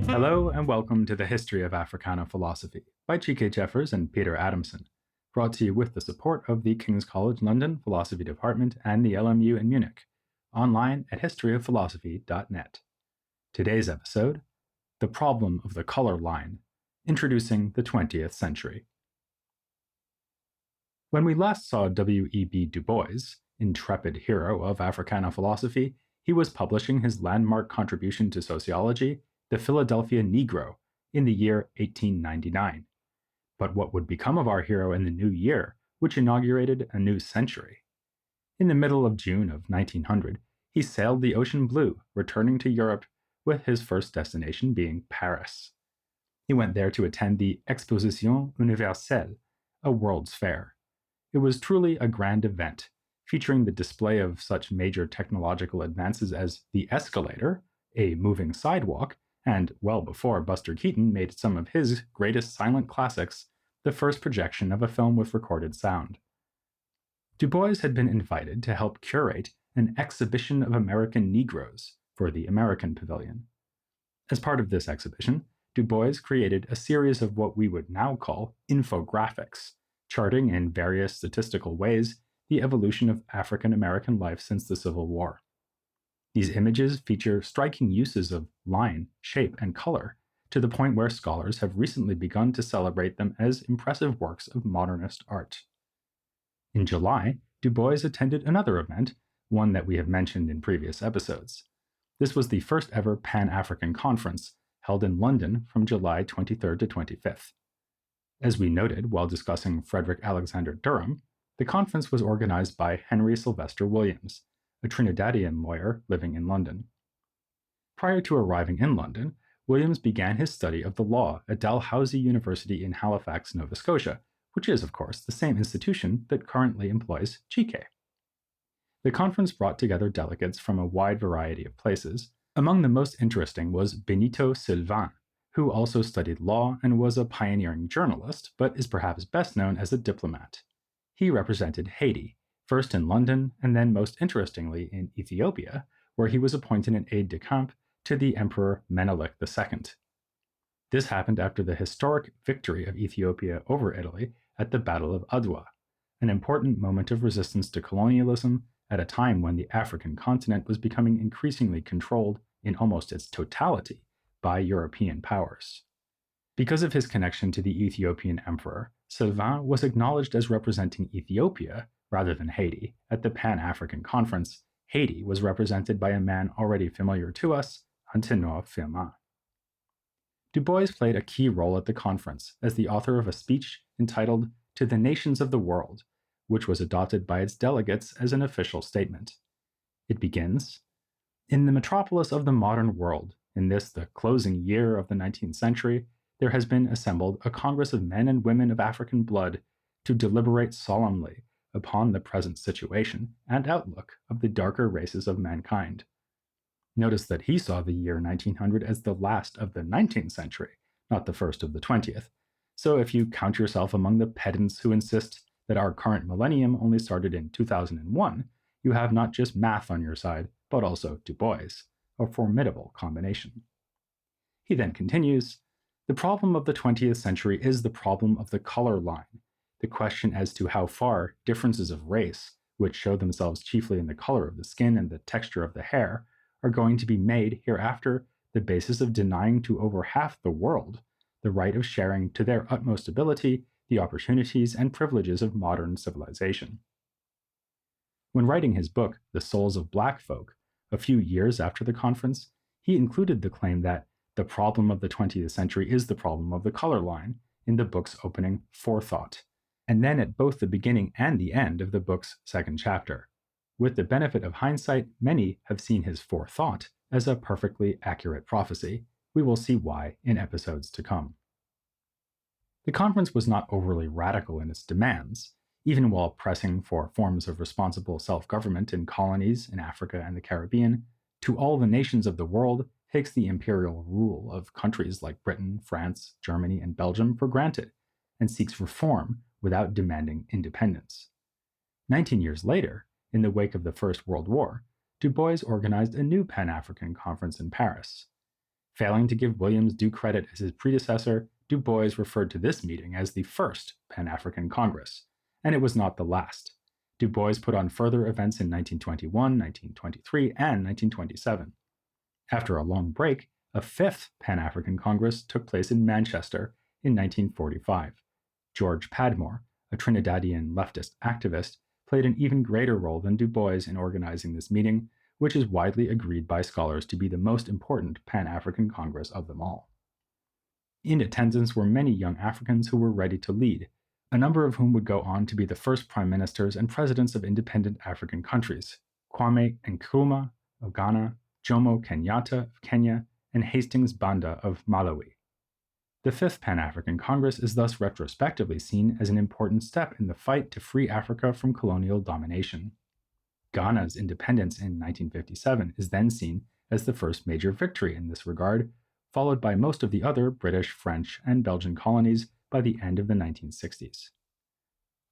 Hello and welcome to the History of Africana Philosophy by G.K. Jeffers and Peter Adamson, brought to you with the support of the King's College London Philosophy Department and the LMU in Munich, online at historyofphilosophy.net. Today's episode, The Problem of the Color Line, Introducing the 20th Century. When we last saw W.E.B. Du Bois, intrepid hero of Africana philosophy, he was publishing his landmark contribution to sociology, The Philadelphia Negro, in the year 1899. But what would become of our hero in the new year, which inaugurated a new century? In the middle of June of 1900, he sailed the ocean blue, returning to Europe, with his first destination being Paris. He went there to attend the Exposition Universelle, a World's Fair. It was truly a grand event, featuring the display of such major technological advances as the escalator, a moving sidewalk, and, well before Buster Keaton made some of his greatest silent classics, the first projection of a film with recorded sound. Du Bois had been invited to help curate an exhibition of American Negroes for the American Pavilion. As part of this exhibition, Du Bois created a series of what we would now call infographics, charting in various statistical ways the evolution of African American life since the Civil War. These images feature striking uses of line, shape, and color, to the point where scholars have recently begun to celebrate them as impressive works of modernist art. In July, Du Bois attended another event, one that we have mentioned in previous episodes. This was the first ever Pan-African Conference, held in London from July 23rd to 25th. As we noted while discussing Frederick Alexander Durham, the conference was organized by Henry Sylvester Williams, a Trinidadian lawyer living in London. Prior to arriving in London, Williams began his study of the law at Dalhousie University in Halifax, Nova Scotia, which is, of course, the same institution that currently employs GK. The conference brought together delegates from a wide variety of places. Among the most interesting was Benito Sylvain, who also studied law and was a pioneering journalist, but is perhaps best known as a diplomat. He represented Haiti, first in London and then most interestingly in Ethiopia, where he was appointed an aide-de-camp to the Emperor Menelik II. This happened after the historic victory of Ethiopia over Italy at the Battle of Adwa, an important moment of resistance to colonialism at a time when the African continent was becoming increasingly controlled in almost its totality by European powers. Because of his connection to the Ethiopian emperor, Sylvain was acknowledged as representing Ethiopia rather than Haiti. At the Pan-African Conference, Haiti was represented by a man already familiar to us, Antenor Firmin. Du Bois played a key role at the conference as the author of a speech entitled To the Nations of the World, which was adopted by its delegates as an official statement. It begins, "In the metropolis of the modern world, in this the closing year of the 19th century, there has been assembled a congress of men and women of African blood to deliberate solemnly upon the present situation and outlook of the darker races of mankind." Notice that he saw the year 1900 as the last of the 19th century, not the first of the 20th. So if you count yourself among the pedants who insist that our current millennium only started in 2001, you have not just math on your side, but also Du Bois, a formidable combination. He then continues, "The problem of the 20th century is the problem of the color line, the question as to how far differences of race, which show themselves chiefly in the color of the skin and the texture of the hair, are going to be made hereafter the basis of denying to over half the world the right of sharing to their utmost ability the opportunities and privileges of modern civilization." When writing his book, The Souls of Black Folk, a few years after the conference, he included the claim that the problem of the 20th century is the problem of the color line in the book's opening forethought, and then at both the beginning and the end of the book's second chapter. With the benefit of hindsight, many have seen his forethought as a perfectly accurate prophecy. We will see why in episodes to come. The conference was not overly radical in its demands, even while pressing for forms of responsible self-government in colonies in Africa and the Caribbean. To all the nations of the world takes the imperial rule of countries like Britain, France, Germany, and Belgium for granted, and seeks reform without demanding independence. 19 years later, in the wake of the First World War, Du Bois organized a new Pan-African conference in Paris. Failing to give Williams due credit as his predecessor, Du Bois referred to this meeting as the First Pan-African Congress, and it was not the last. Du Bois put on further events in 1921, 1923, and 1927. After a long break, a fifth Pan-African Congress took place in Manchester in 1945. George Padmore, a Trinidadian leftist activist, played an even greater role than Du Bois in organizing this meeting, which is widely agreed by scholars to be the most important Pan-African Congress of them all. In attendance were many young Africans who were ready to lead, a number of whom would go on to be the first prime ministers and presidents of independent African countries: Kwame Nkrumah of Ghana, Jomo Kenyatta of Kenya, and Hastings Banda of Malawi. The Fifth Pan-African Congress is thus retrospectively seen as an important step in the fight to free Africa from colonial domination. Ghana's independence in 1957 is then seen as the first major victory in this regard, followed by most of the other British, French, and Belgian colonies by the end of the 1960s.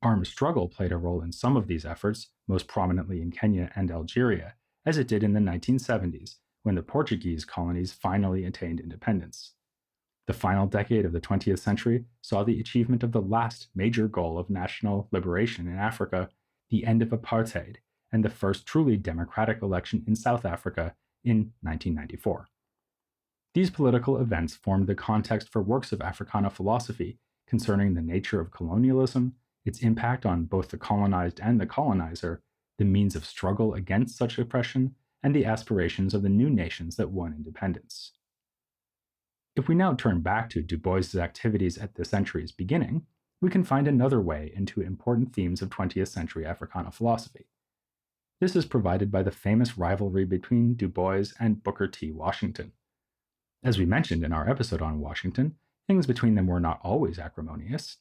Armed struggle played a role in some of these efforts, most prominently in Kenya and Algeria, as it did in the 1970s, when the Portuguese colonies finally attained independence. The final decade of the 20th century saw the achievement of the last major goal of national liberation in Africa, the end of apartheid, and the first truly democratic election in South Africa in 1994. These political events formed the context for works of Africana philosophy concerning the nature of colonialism, its impact on both the colonized and the colonizer, the means of struggle against such oppression, and the aspirations of the new nations that won independence. If we now turn back to Du Bois' activities at the century's beginning, we can find another way into important themes of 20th century Africana philosophy. This is provided by the famous rivalry between Du Bois and Booker T. Washington. As we mentioned in our episode on Washington, things between them were not always acrimonious.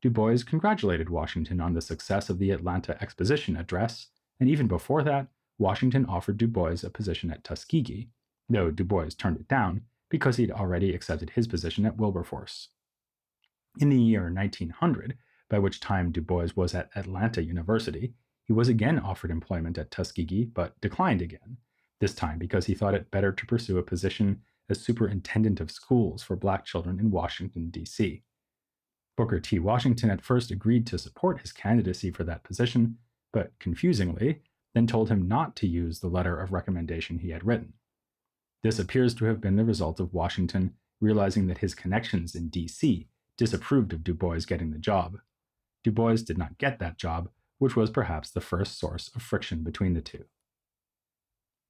Du Bois congratulated Washington on the success of the Atlanta Exposition Address, and even before that, Washington offered Du Bois a position at Tuskegee, though Du Bois turned it down because he'd already accepted his position at Wilberforce. In the year 1900, by which time Du Bois was at Atlanta University, he was again offered employment at Tuskegee, but declined again, this time because he thought it better to pursue a position as superintendent of schools for black children in Washington, D.C. Booker T. Washington at first agreed to support his candidacy for that position, but confusingly, then told him not to use the letter of recommendation he had written. This appears to have been the result of Washington realizing that his connections in D.C. disapproved of Du Bois getting the job. Du Bois did not get that job, which was perhaps the first source of friction between the two.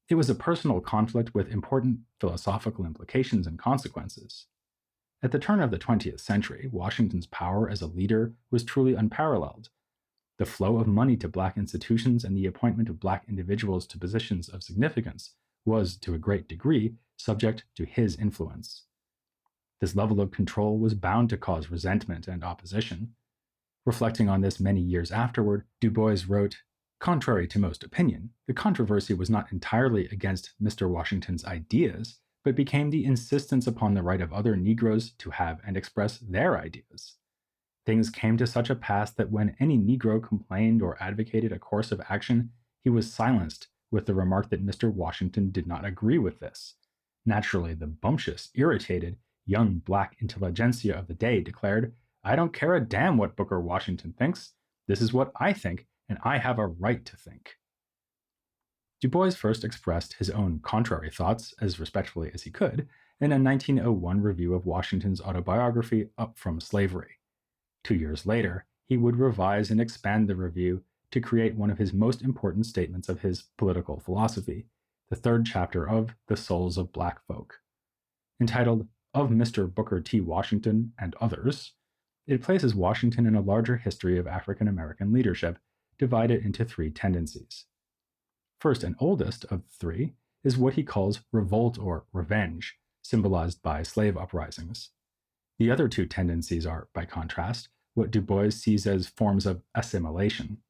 It was a personal conflict with important philosophical implications and consequences. At the turn of the 20th century, Washington's power as a leader was truly unparalleled. The flow of money to black institutions and the appointment of black individuals to positions of significance was, to a great degree, subject to his influence. This level of control was bound to cause resentment and opposition. Reflecting on this many years afterward, Du Bois wrote, "Contrary to most opinion, the controversy was not entirely against Mr. Washington's ideas, but became the insistence upon the right of other Negroes to have and express their ideas. Things came to such a pass that when any Negro complained or advocated a course of action, he was silenced with the remark that Mr. Washington did not agree with this. Naturally, the bumptious, irritated, young black intelligentsia of the day declared, 'I don't care a damn what Booker Washington thinks. This is what I think, and I have a right to think.'" Du Bois first expressed his own contrary thoughts as respectfully as he could in a 1901 review of Washington's autobiography, Up from Slavery. 2 years later, he would revise and expand the review to create one of his most important statements of his political philosophy, the third chapter of The Souls of Black Folk. Entitled Of Mr. Booker T. Washington and Others, it places Washington in a larger history of African American leadership, divided into three tendencies. First and oldest of the three is what he calls revolt or revenge, symbolized by slave uprisings. The other two tendencies are, by contrast, what Du Bois sees as forms of assimilation.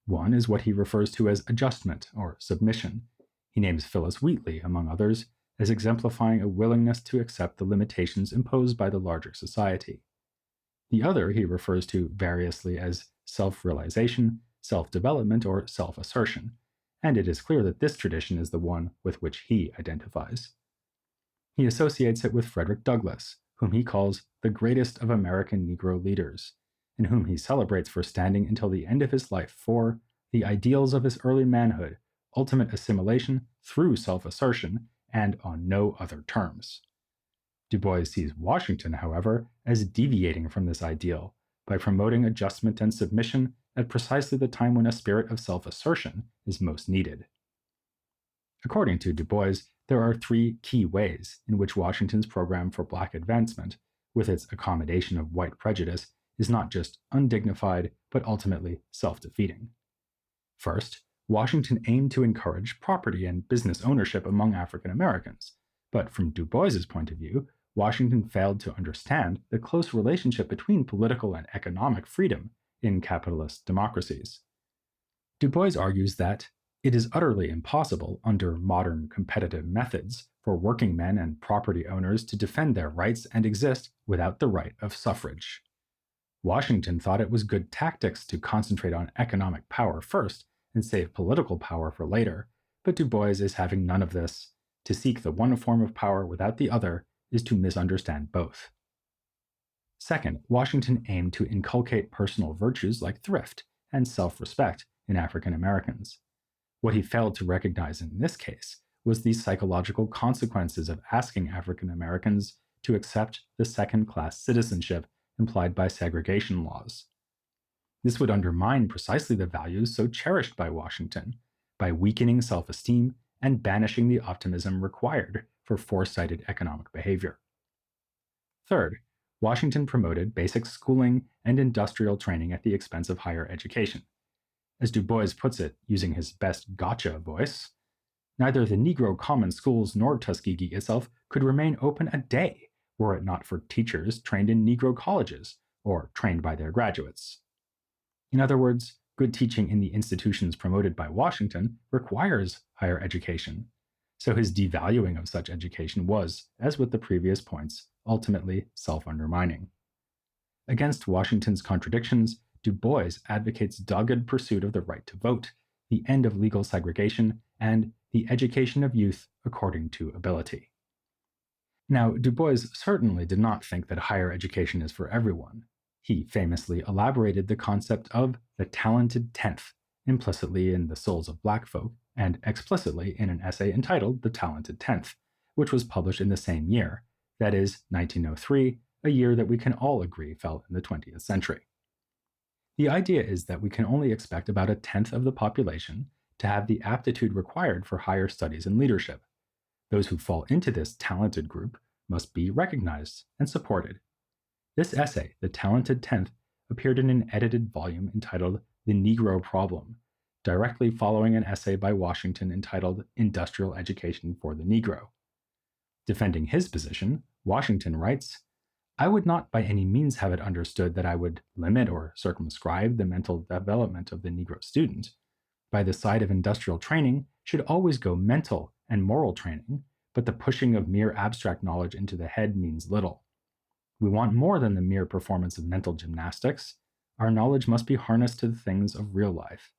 One is what he refers to as adjustment or submission. He names Phyllis Wheatley, among others, as exemplifying a willingness to accept the limitations imposed by the larger society. The other he refers to variously as self-realization, self-development or self-assertion, and it is clear that this tradition is the one with which he identifies. He associates it with Frederick Douglass, whom he calls the greatest of American Negro leaders, and whom he celebrates for standing until the end of his life for the ideals of his early manhood, ultimate assimilation through self-assertion, and on no other terms. Du Bois sees Washington, however, as deviating from this ideal by promoting adjustment and submission at precisely the time when a spirit of self-assertion is most needed. According to Du Bois, there are three key ways in which Washington's program for Black advancement, with its accommodation of white prejudice, is not just undignified, but ultimately self-defeating. First, Washington aimed to encourage property and business ownership among African Americans, but from Du Bois's point of view, Washington failed to understand the close relationship between political and economic freedom in capitalist democracies. Du Bois argues that it is utterly impossible under modern competitive methods for working men and property owners to defend their rights and exist without the right of suffrage. Washington thought it was good tactics to concentrate on economic power first and save political power for later, but Du Bois is having none of this. To seek the one form of power without the other is to misunderstand both. Second, Washington aimed to inculcate personal virtues like thrift and self-respect in African Americans. What he failed to recognize in this case was the psychological consequences of asking African Americans to accept the second-class citizenship implied by segregation laws. This would undermine precisely the values so cherished by Washington, by weakening self-esteem and banishing the optimism required for foresighted economic behavior. Third, Washington promoted basic schooling and industrial training at the expense of higher education. As Du Bois puts it, using his best gotcha voice, neither the Negro common schools nor Tuskegee itself could remain open a day were it not for teachers trained in Negro colleges or trained by their graduates. In other words, good teaching in the institutions promoted by Washington requires higher education, so his devaluing of such education was, as with the previous points, ultimately self-undermining. Against Washington's contradictions, Du Bois advocates dogged pursuit of the right to vote, the end of legal segregation, and the education of youth according to ability. Now, Du Bois certainly did not think that higher education is for everyone. He famously elaborated the concept of the talented tenth, implicitly in The Souls of Black Folk, and explicitly in an essay entitled The Talented Tenth, which was published in the same year, that is, 1903, a year that we can all agree fell in the 20th century. The idea is that we can only expect about a tenth of the population to have the aptitude required for higher studies and leadership. Those who fall into this talented group must be recognized and supported. This essay, The Talented Tenth, appeared in an edited volume entitled The Negro Problem, directly following an essay by Washington entitled Industrial Education for the Negro. Defending his position, Washington writes, "I would not by any means have it understood that I would limit or circumscribe the mental development of the Negro student. By the side of industrial training should always go mental and moral training, but the pushing of mere abstract knowledge into the head means little. We want more than the mere performance of mental gymnastics. Our knowledge must be harnessed to the things of real life.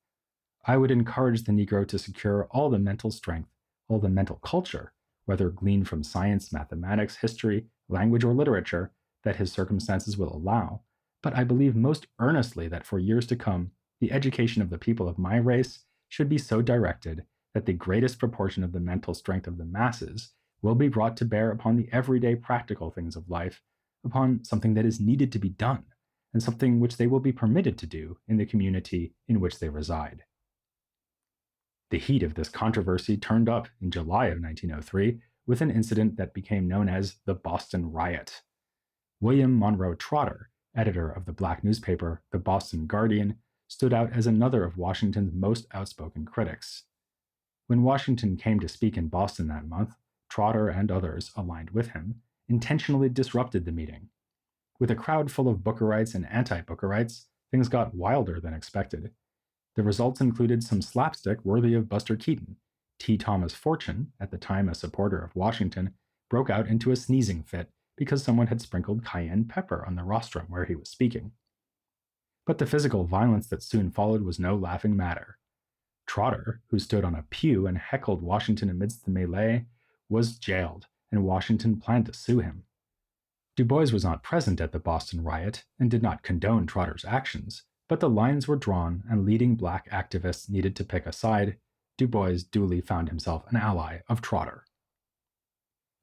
I would encourage the Negro to secure all the mental strength, all the mental culture, whether gleaned from science, mathematics, history, language, or literature, that his circumstances will allow, but I believe most earnestly that for years to come, the education of the people of my race should be so directed that the greatest proportion of the mental strength of the masses will be brought to bear upon the everyday practical things of life, upon something that is needed to be done, and something which they will be permitted to do in the community in which they reside." The heat of this controversy turned up in July of 1903 with an incident that became known as the Boston Riot. William Monroe Trotter, editor of the black newspaper The Boston Guardian, stood out as another of Washington's most outspoken critics. When Washington came to speak in Boston that month, Trotter and others aligned with him intentionally disrupted the meeting. With a crowd full of Bookerites and anti-Bookerites, things got wilder than expected. The results included some slapstick worthy of Buster Keaton. T. Thomas Fortune, at the time a supporter of Washington, broke out into a sneezing fit because someone had sprinkled cayenne pepper on the rostrum where he was speaking. But the physical violence that soon followed was no laughing matter. Trotter, who stood on a pew and heckled Washington amidst the melee, was jailed, and Washington planned to sue him. Du Bois was not present at the Boston riot and did not condone Trotter's actions, but the lines were drawn and leading black activists needed to pick a side. Du Bois duly found himself an ally of Trotter.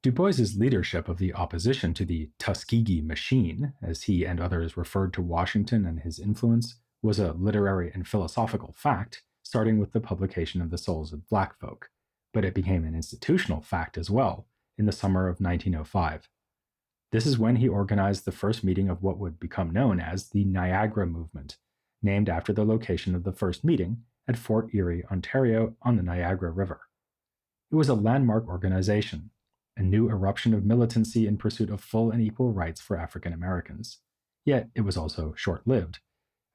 Du Bois's leadership of the opposition to the Tuskegee machine, as he and others referred to Washington and his influence, was a literary and philosophical fact, starting with the publication of The Souls of Black Folk, but it became an institutional fact as well in the summer of 1905. This is when he organized the first meeting of what would become known as the Niagara Movement, named after the location of the first meeting at Fort Erie, Ontario, on the Niagara River. It was a landmark organization, a new eruption of militancy in pursuit of full and equal rights for African Americans. Yet it was also short-lived.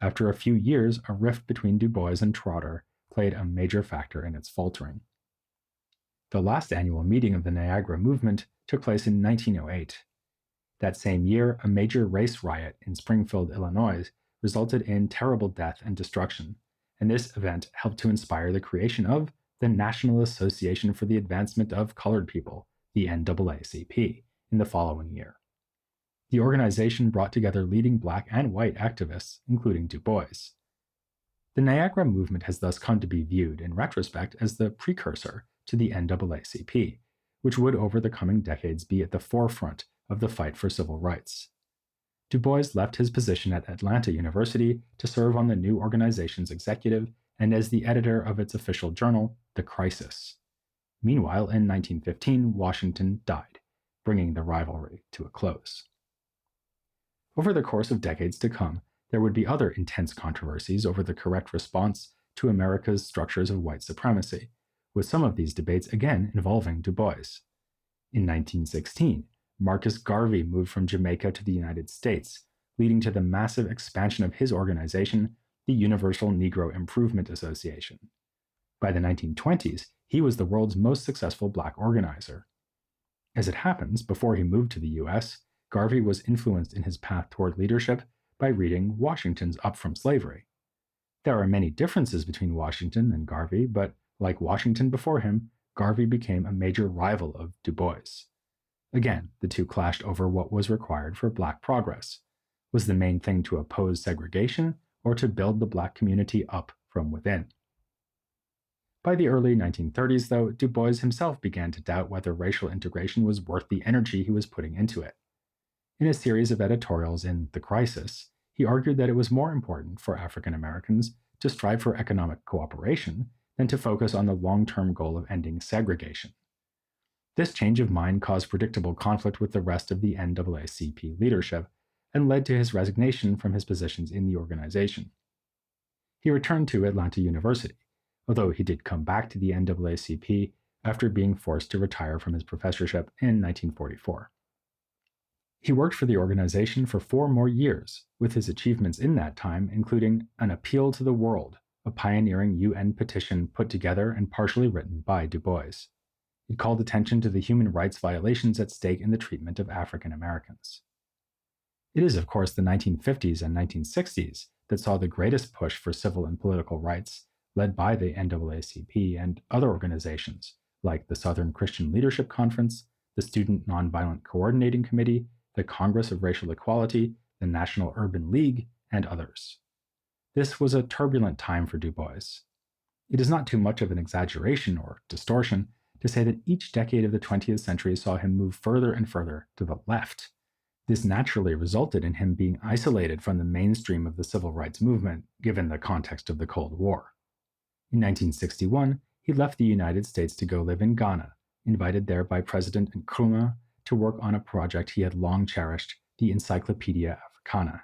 After a few years, a rift between Du Bois and Trotter played a major factor in its faltering. The last annual meeting of the Niagara Movement took place in 1908. That same year, a major race riot in Springfield, Illinois, resulted in terrible death and destruction, and this event helped to inspire the creation of the National Association for the Advancement of Colored People, the NAACP, in the following year. The organization brought together leading black and white activists, including Du Bois. The Niagara Movement has thus come to be viewed, in retrospect, as the precursor to the NAACP, which would over the coming decades be at the forefront of the fight for civil rights. Du Bois left his position at Atlanta University to serve on the new organization's executive and as the editor of its official journal, The Crisis. Meanwhile, in 1915, Washington died, bringing the rivalry to a close. Over the course of decades to come, there would be other intense controversies over the correct response to America's structures of white supremacy, with some of these debates again involving Du Bois. In 1916, Marcus Garvey moved from Jamaica to the United States, leading to the massive expansion of his organization, the Universal Negro Improvement Association. By the 1920s, he was the world's most successful black organizer. As it happens, before he moved to the US, Garvey was influenced in his path toward leadership by reading Washington's Up from Slavery. There are many differences between Washington and Garvey, but like Washington before him, Garvey became a major rival of Du Bois. Again, the two clashed over what was required for black progress. Was the main thing to oppose segregation or to build the black community up from within? By the early 1930s, though, Du Bois himself began to doubt whether racial integration was worth the energy he was putting into it. In a series of editorials in The Crisis, he argued that it was more important for African Americans to strive for economic cooperation than to focus on the long-term goal of ending segregation. This change of mind caused predictable conflict with the rest of the NAACP leadership and led to his resignation from his positions in the organization. He returned to Atlanta University, although he did come back to the NAACP after being forced to retire from his professorship in 1944. He worked for the organization for 4 more years, with his achievements in that time including An Appeal to the World, a pioneering UN petition put together and partially written by Du Bois. It called attention to the human rights violations at stake in the treatment of African Americans. It is, of course, the 1950s and 1960s that saw the greatest push for civil and political rights, led by the NAACP and other organizations like the Southern Christian Leadership Conference, the Student Nonviolent Coordinating Committee, the Congress of Racial Equality, the National Urban League, and others. This was a turbulent time for Du Bois. It is not too much of an exaggeration or distortion to say that each decade of the 20th century saw him move further and further to the left. This naturally resulted in him being isolated from the mainstream of the civil rights movement, given the context of the Cold War. In 1961, he left the United States to go live in Ghana, invited there by President Nkrumah to work on a project he had long cherished, the Encyclopedia Africana.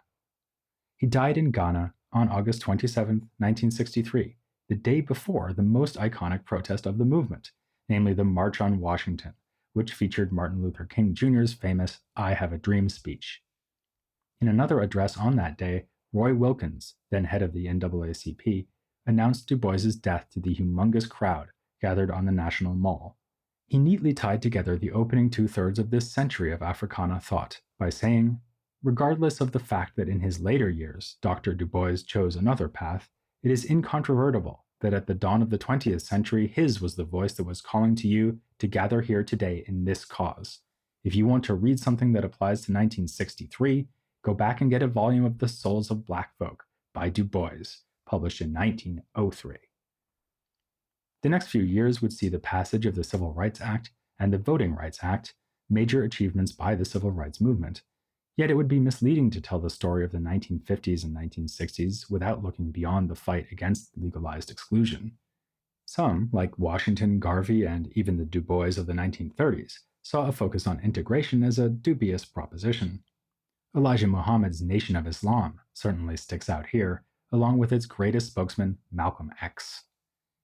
He died in Ghana on August 27, 1963, the day before the most iconic protest of the movement, namely the March on Washington, which featured Martin Luther King Jr.'s famous I Have a Dream speech. In another address on that day, Roy Wilkins, then head of the NAACP, announced Du Bois's death to the humongous crowd gathered on the National Mall. He neatly tied together the opening 2/3 of this century of Africana thought by saying, Regardless of the fact that in his later years Dr. Du Bois chose another path, it is incontrovertible that at the dawn of the 20th century, his was the voice that was calling to you to gather here today in this cause. If you want to read something that applies to 1963, go back and get a volume of The Souls of Black Folk by Du Bois, published in 1903. The next few years would see the passage of the Civil Rights Act and the Voting Rights Act, major achievements by the civil rights movement. Yet it would be misleading to tell the story of the 1950s and 1960s without looking beyond the fight against legalized exclusion. Some, like Washington, Garvey, and even the Du Bois of the 1930s, saw a focus on integration as a dubious proposition. Elijah Muhammad's Nation of Islam certainly sticks out here, along with its greatest spokesman, Malcolm X.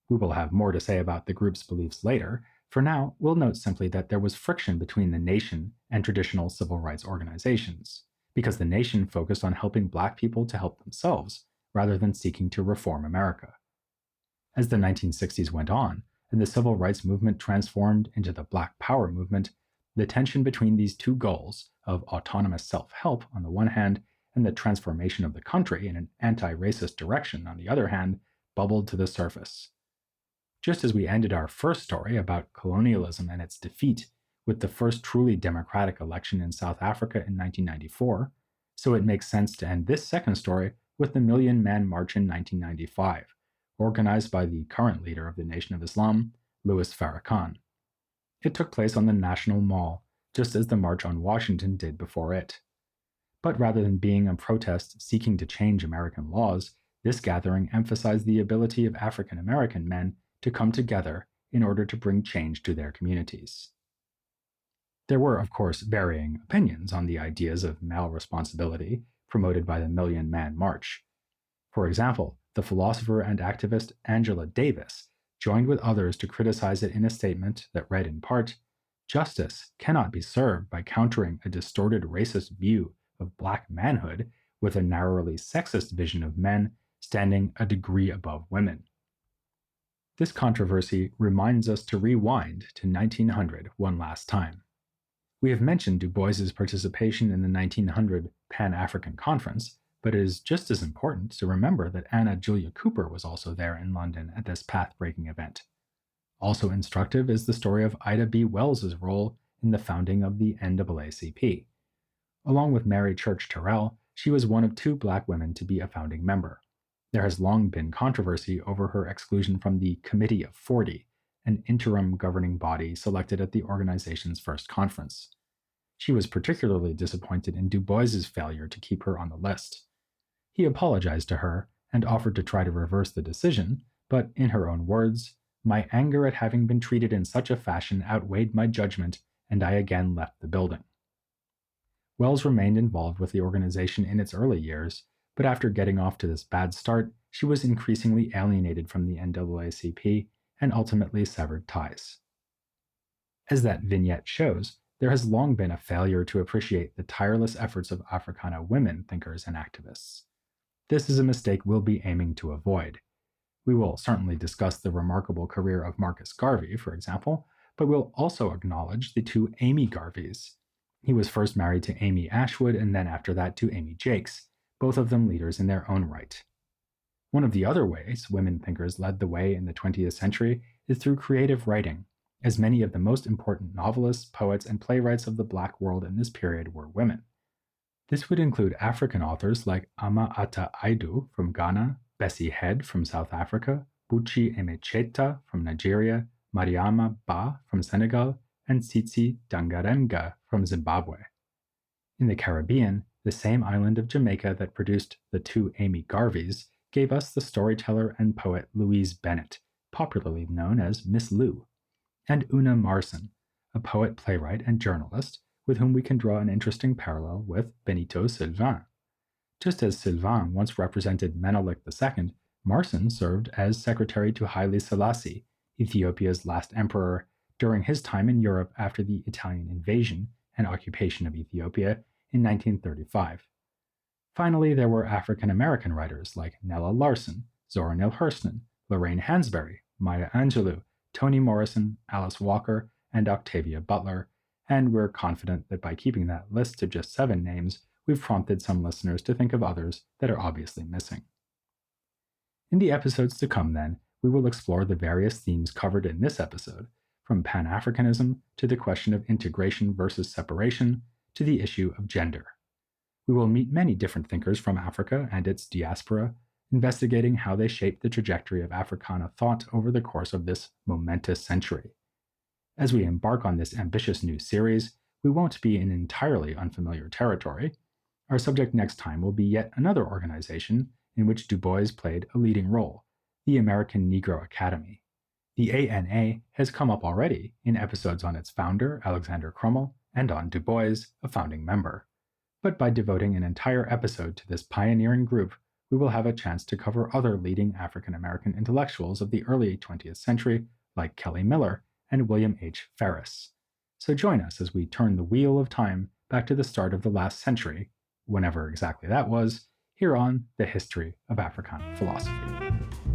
We will have more to say about the group's beliefs later. For now, we'll note simply that there was friction between the Nation and traditional civil rights organizations, because the Nation focused on helping Black people to help themselves, rather than seeking to reform America. As the 1960s went on, and the civil rights movement transformed into the Black Power movement, the tension between these two goals of autonomous self-help on the one hand and the transformation of the country in an anti-racist direction on the other hand bubbled to the surface. Just as we ended our first story about colonialism and its defeat with the first truly democratic election in South Africa in 1994, so it makes sense to end this second story with the Million Man March in 1995, organized by the current leader of the Nation of Islam, Louis Farrakhan. It took place on the National Mall, just as the March on Washington did before it. But rather than being a protest seeking to change American laws, this gathering emphasized the ability of African American men to come together in order to bring change to their communities. There were, of course, varying opinions on the ideas of male responsibility promoted by the Million Man March. For example, the philosopher and activist Angela Davis joined with others to criticize it in a statement that read in part, "Justice cannot be served by countering a distorted racist view of Black manhood with a narrowly sexist vision of men standing a degree above women." This controversy reminds us to rewind to 1900 one last time. We have mentioned Du Bois's participation in the 1900 Pan-African Conference, but it is just as important to remember that Anna Julia Cooper was also there in London at this path-breaking event. Also instructive is the story of Ida B. Wells's role in the founding of the NAACP. Along with Mary Church Terrell, she was one of 2 Black women to be a founding member. There has long been controversy over her exclusion from the Committee of 40, an interim governing body selected at the organization's first conference. She was particularly disappointed in Du Bois's failure to keep her on the list. He apologized to her and offered to try to reverse the decision, but in her own words, "My anger at having been treated in such a fashion outweighed my judgment, and I again left the building." Wells remained involved with the organization in its early years, but after getting off to this bad start, she was increasingly alienated from the NAACP and ultimately severed ties. As that vignette shows, there has long been a failure to appreciate the tireless efforts of Africana women thinkers and activists. This is a mistake we'll be aiming to avoid. We will certainly discuss the remarkable career of Marcus Garvey, for example, but we'll also acknowledge the 2 Amy Garveys. He was first married to Amy Ashwood and then after that to Amy Jakes, both of them leaders in their own right. One of the other ways women thinkers led the way in the 20th century is through creative writing, as many of the most important novelists, poets, and playwrights of the Black world in this period were women. This would include African authors like Ama Ata Aidoo from Ghana, Bessie Head from South Africa, Buchi Emecheta from Nigeria, Mariama Ba from Senegal, and Tsitsi Dangaremga from Zimbabwe. In the Caribbean, the same island of Jamaica that produced the 2 Amy Garveys gave us the storyteller and poet Louise Bennett, popularly known as Miss Lou, and Una Marson, a poet, playwright, and journalist with whom we can draw an interesting parallel with Benito Sylvain. Just as Sylvain once represented Menelik II, Marson served as secretary to Haile Selassie, Ethiopia's last emperor, during his time in Europe after the Italian invasion and occupation of Ethiopia in 1935. Finally, there were African American writers like Nella Larson, Zora Neale Hurston, Lorraine Hansberry, Maya Angelou, Toni Morrison, Alice Walker, and Octavia Butler, and we're confident that by keeping that list to just 7 names, we've prompted some listeners to think of others that are obviously missing. In the episodes to come, then, we will explore the various themes covered in this episode, from Pan Africanism to the question of integration versus separation to the issue of gender. We will meet many different thinkers from Africa and its diaspora, investigating how they shaped the trajectory of Africana thought over the course of this momentous century. As we embark on this ambitious new series, we won't be in entirely unfamiliar territory. Our subject next time will be yet another organization in which Du Bois played a leading role, the American Negro Academy. The ANA has come up already in episodes on its founder, Alexander Crummell, and on Du Bois, a founding member. But by devoting an entire episode to this pioneering group, we will have a chance to cover other leading African American intellectuals of the early 20th century, like Kelly Miller and William H. Ferris. So join us as we turn the wheel of time back to the start of the last century, whenever exactly that was, here on The History of Africana Philosophy.